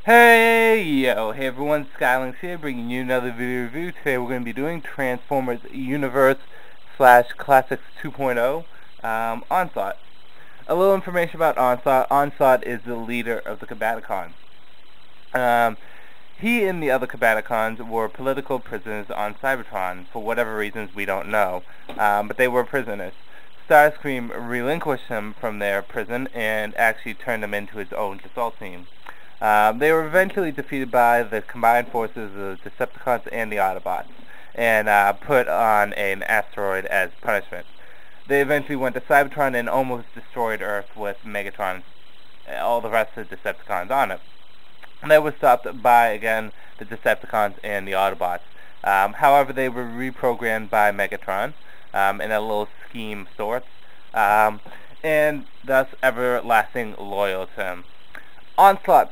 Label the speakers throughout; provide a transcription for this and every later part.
Speaker 1: Hey everyone, Skylinks here, bringing you another video review. Today we're going to be doing Transformers Universe slash Classics 2.0 Onslaught. A little information about Onslaught. Onslaught is the leader of the Combaticons. He and the other Combaticons were political prisoners on Cybertron, for whatever reasons we don't know, but they were prisoners. Starscream relinquished him from their prison and actually turned him into his own assault team. They were eventually defeated by the combined forces of the Decepticons and the Autobots, and put on an asteroid as punishment. They eventually went to Cybertron and almost destroyed Earth with Megatron, all the rest of the Decepticons on it. And they were stopped by, again, the Decepticons and the Autobots. However, they were reprogrammed by Megatron in a little scheme of sorts, and thus everlasting loyal to him.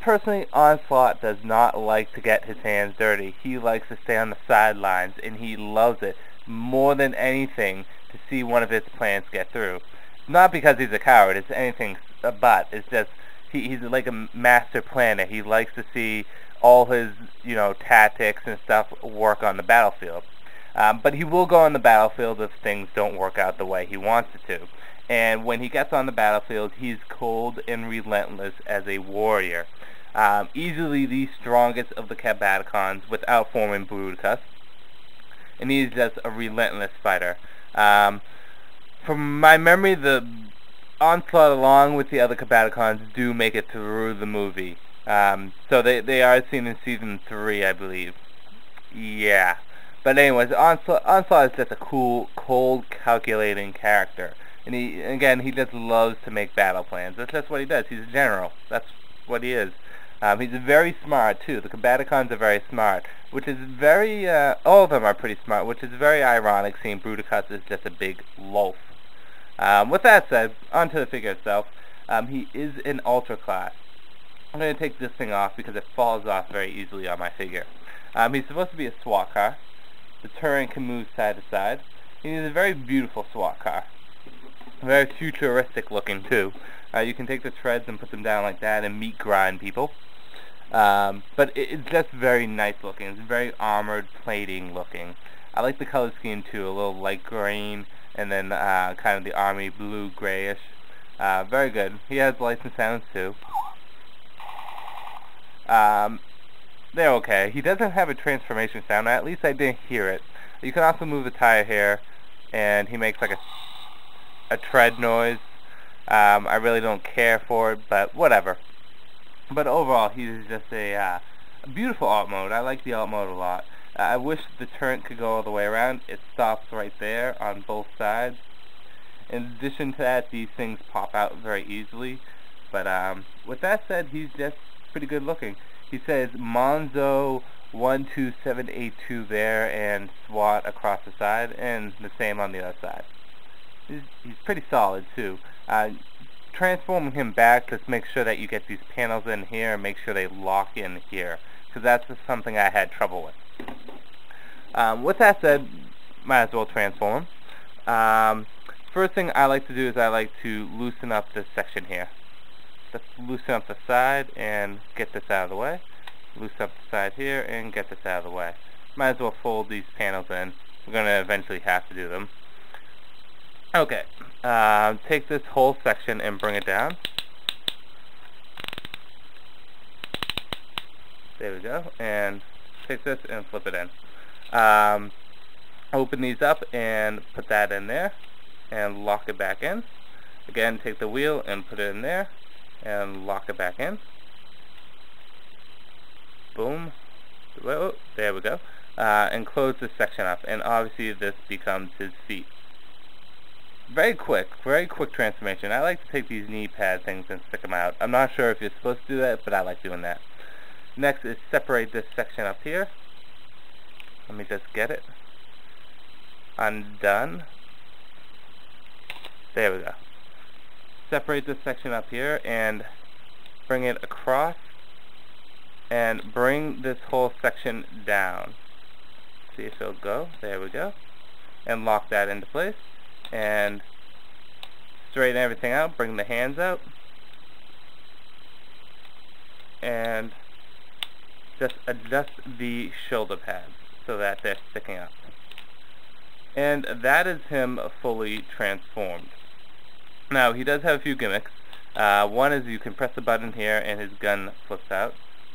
Speaker 1: Personally, Onslaught does not like to get his hands dirty. He likes to stay on the sidelines, and he loves it more than anything to see one of his plans get through. Not because he's a coward, it's anything but. It's just, he's like a master planner. He likes to see all his, tactics and stuff work on the battlefield. But he will go on the battlefield if things don't work out the way he wants it to. And when he gets on the battlefield, he's cold and relentless as a warrior. Easily the strongest of the Combaticons without forming Bruticus. And he's just a relentless fighter. From my memory, the Onslaught, along with the other Combaticons, do make it through the movie. So they are seen in Season 3, I believe. Yeah. But anyways, Onslaught is just a cool, cold, calculating character. And he just loves to make battle plans. That's just what he does. He's a general. That's what he is. He's very smart, too. The Combaticons are very smart, which is very, all of them are pretty smart, which is very ironic, seeing Bruticus is just a big loaf. With that said, onto the figure itself. He is an Ultra class. I'm going to take this thing off because it falls off very easily on my figure. He's supposed to be a SWAT car. The turret can move side to side. He's a very beautiful SWAT car. Very futuristic looking too. You can take the treads and put them down like that and meat grind people. But it's just very nice looking. It's very armored plating looking. I like the color scheme too. A little light green and then kind of the army blue grayish. Very good. He has lights and sounds too. They're okay. He doesn't have a transformation sound. At least I didn't hear it. You can also move the tire here, and he makes like a tread noise. I really don't care for it, but whatever. But overall, he's just a beautiful alt mode. I like the alt mode a lot. I wish the turret could go all the way around. It stops right there on both sides. In addition to that, these things pop out very easily. But with that said, he's just pretty good looking. He says Monzo 12782 there and SWAT across the side, and the same on the other side. He's pretty solid too. Transforming him back, just make sure that you get these panels in here and make sure they lock in here, because that's just something I had trouble with. With that said, might as well transform him. First thing I like to do is I like to loosen up this section here. Just loosen up the side and get this out of the way. Loosen up the side here and get this out of the way. Might as well fold these panels in. We're going to eventually have to do them. Okay, take this whole section and bring it down. There we go. And take this and flip it in. Open these up and put that in there and lock it back in. Again, take the wheel and put it in there and lock it back in. Boom. Whoa, there we go. And close this section up, and obviously this becomes his feet. Very quick transformation. I like to take these knee pad things and stick them out. I'm not sure if you're supposed to do that, but I like doing that. Next is separate this section up here. Let me just get it undone. There we go. Separate this section up here and bring it across and bring this whole section down. See if it'll go. There we go. And lock that into place. And straighten everything out. Bring the hands out. And just adjust the shoulder pads so that they're sticking up. And that is him fully transformed. Now, he does have a few gimmicks. One is you can press the button here and his gun flips out.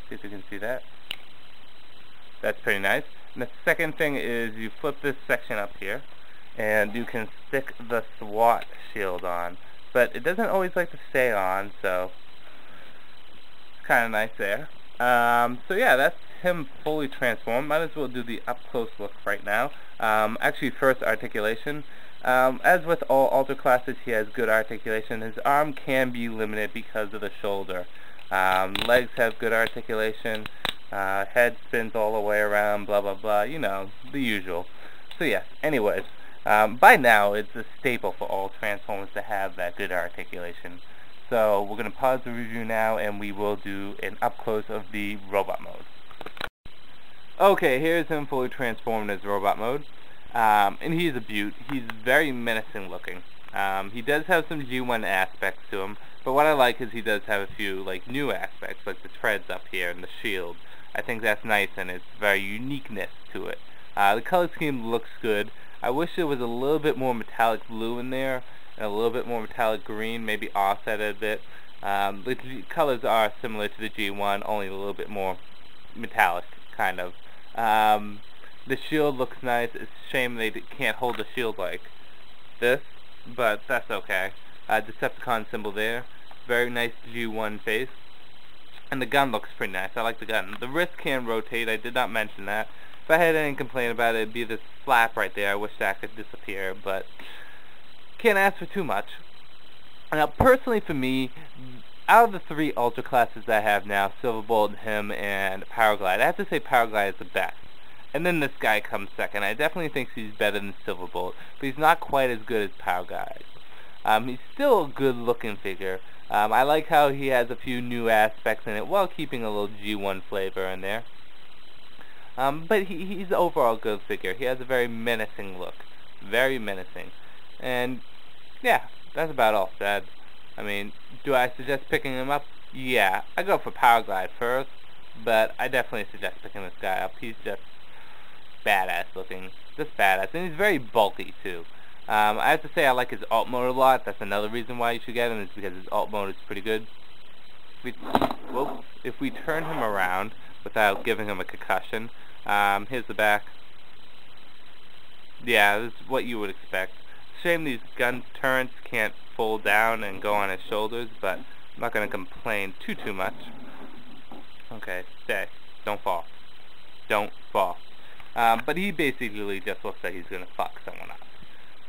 Speaker 1: See if you can see that. That's pretty nice. And the second thing is you flip this section up here and you can stick the SWAT shield on. But it doesn't always like to stay on, so it's kind of nice there. So yeah, that's him fully transformed. Might as well do the up-close look right now. Actually, first, articulation. As with all alter classes, he has good articulation. His arm can be limited because of the shoulder. Legs have good articulation. Head spins all the way around, blah blah blah, you know, the usual. So yes, anyways, by now it's a staple for all Transformers to have that good articulation. So we're going to pause the review now and we will do an up-close of the robot mode. Okay, here's him fully transformed as robot mode. And he's a beaut. He's very menacing looking. He does have some G1 aspects to him, but what I like is he does have a few like new aspects, like the treads up here and the shield. I think that's nice and it's very uniqueness to it. The color scheme looks good. I wish there was a little bit more metallic blue in there and a little bit more metallic green, maybe offset it a bit. The colors are similar to the G1, only a little bit more metallic, kind of. The shield looks nice. It's a shame they can't hold the shield like this, but that's okay. Decepticon symbol there. Very nice G1 face. And the gun looks pretty nice. I like the gun. The wrist can rotate. I did not mention that. If I had any complaint about it, it'd be this flap right there. I wish that could disappear, but can't ask for too much. Now, personally for me, out of the three Ultra classes that I have now, Silverbolt, him, and Powerglide, I have to say Powerglide is the best. And then this guy comes second. I definitely think he's better than Silverbolt, but he's not quite as good as Powerglide. He's still a good-looking figure. I like how he has a few new aspects in it while keeping a little G1 flavor in there. But he's overall a good figure. He has a very menacing look. Very menacing. And, yeah, that's about all said. I mean, do I suggest picking him up? Yeah, I go for Powerglide first, but I definitely suggest picking this guy up. He's just badass looking. Just badass. And he's very bulky, too. I have to say I like his alt mode a lot. That's another reason why you should get him, is because his alt mode is pretty good. If we turn him around without giving him a concussion, here's the back. Yeah, this is what you would expect. Shame these gun turrets can't fold down and go on his shoulders, but I'm not going to complain too much. Okay, stay. Don't fall. Don't fall. But he basically just looks like he's going to fuck someone up.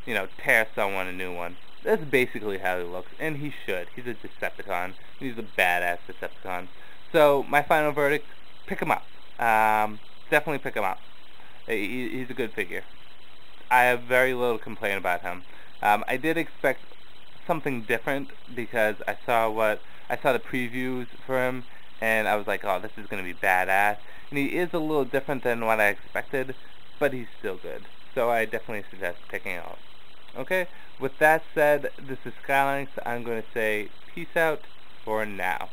Speaker 1: You know, tear someone a new one. That's basically how he looks, and he should. He's a Decepticon. He's a badass Decepticon. So, my final verdict, pick him up. Definitely pick him up. He's a good figure. I have very little complaint about him. I did expect something different because I saw the previews for him, and I was like, oh, this is going to be badass. And he is a little different than what I expected, but he's still good. So I definitely suggest picking him up. Okay, with that said, this is Skylinks. I'm going to say peace out for now.